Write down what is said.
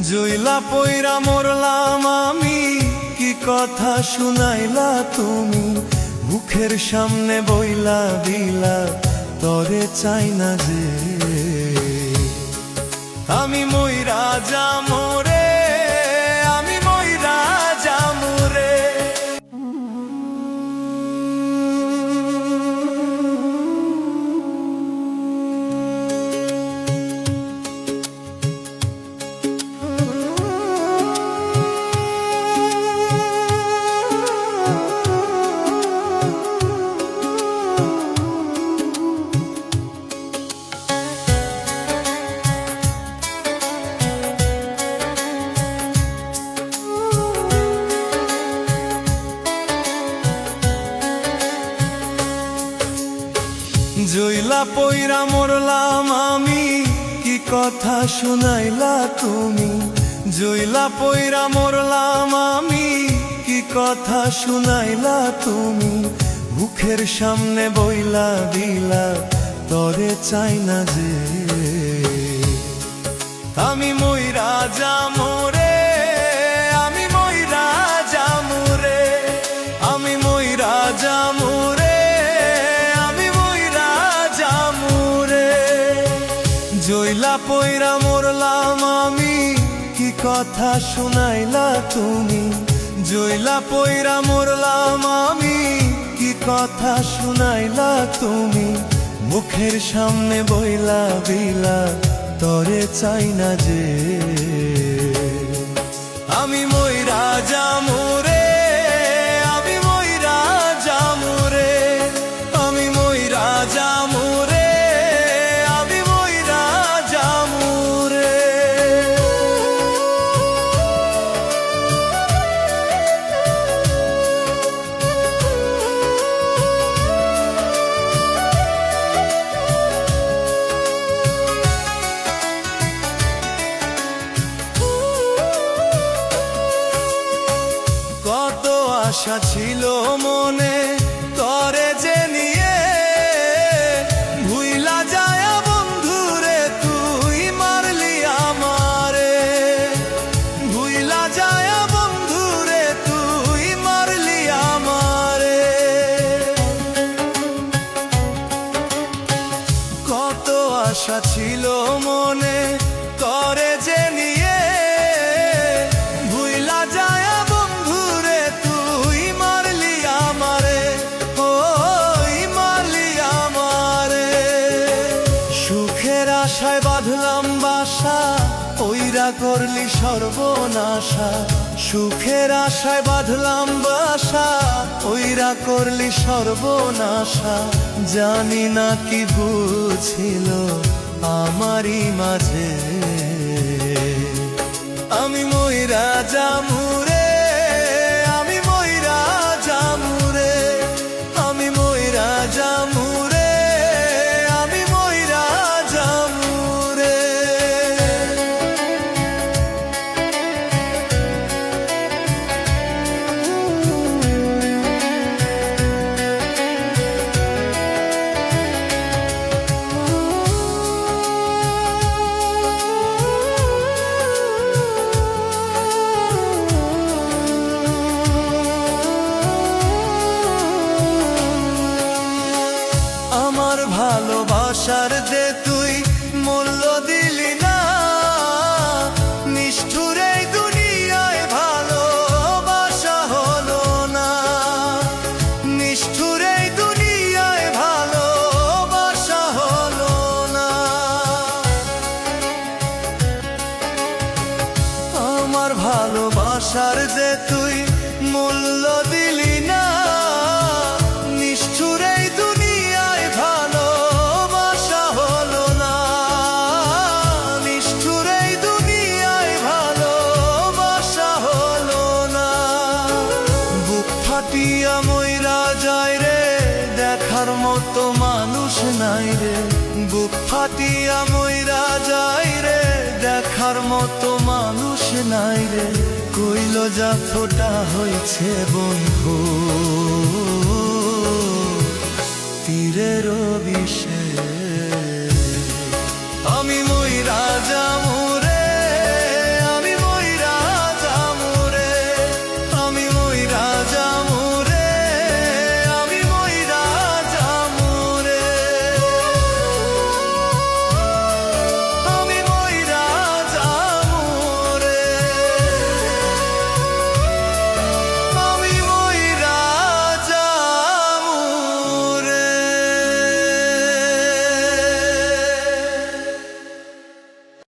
জইলা পইরা মরলাম আমি, কি কথা শুনাইলা তুমি, মুখের সামনে বইলা দিলা তরে চাই না যে। আমি মইরা যামু রে, আমি মইরা যামু রে। জইলা পইরা মরলাম আমি, কি কথা শুনাইলা তুমি, জইলা পইরা মরলাম আমি, কি কথা শুনাইলা তুমি, মুখের সামনে বইলা দিলা তরে চাই না যে। আমি মইরা যামু রে, আমি মইরা যামু রে, আমি মইরা যামু রে। জইলা পইরা মরলাম আমি, কি কথা শুনাইলা তুমি, জইলা পইরা মরলাম আমি, কি কথা শুনাইলা তুমি, মুখের সামনে বইলা দিলা তরে চাই না যে। আমি মইরা যামু রে, আমি মইরা যামু রে, আমি মইরা যামু রে। কত আশা ছিল মনে তরে যে নিয়ে, ভুইলা যায় বন্ধুরে তুই মারলি আমারে, ভুইলা যায় বন্ধুরে তুই মারলি আমারে। কত আশা ছিল মনে তরে যে নিয়ে, ভুইলা যায় আশায় বাঁধলাম বাসা, ওইরা করলি সর্বনাশা, সুখের আশায় বাঁধলাম বাসা, ওইরা করলি সর্বনাশা। জানি না কি বুঝিল আমারই মাঝে, আমি মইরা যামু রে, আমি মইরা যামু রে, আমি মইরা যামু রে। আমার ভালোবাসার যে তুই মূল্য দিলি না, নিষ্ঠুর এই দুনিয়ায় ভালোবাসা হলো না, নিষ্ঠুর এই দুনিয়ায় ভালোবাসা হলো না। আমার ভালোবাসার যে তুই মূল্য দিলি না, নিষ্ঠুর এই দুনিয়ায় ভালোবাসা হলো না, নিষ্ঠুর এই দুনিয়ায় ভালোবাসা হলো না। বুক ফাটিয়া মইরা যায় রে, দেখার মতো মানুষ নাই রে, বুক ফাটিয়া মইরা যায় রে, দেখার মতো মানুষ নাই রে। কইল যা ফোটা হয়েছে বন্ধু তীরের বিষে।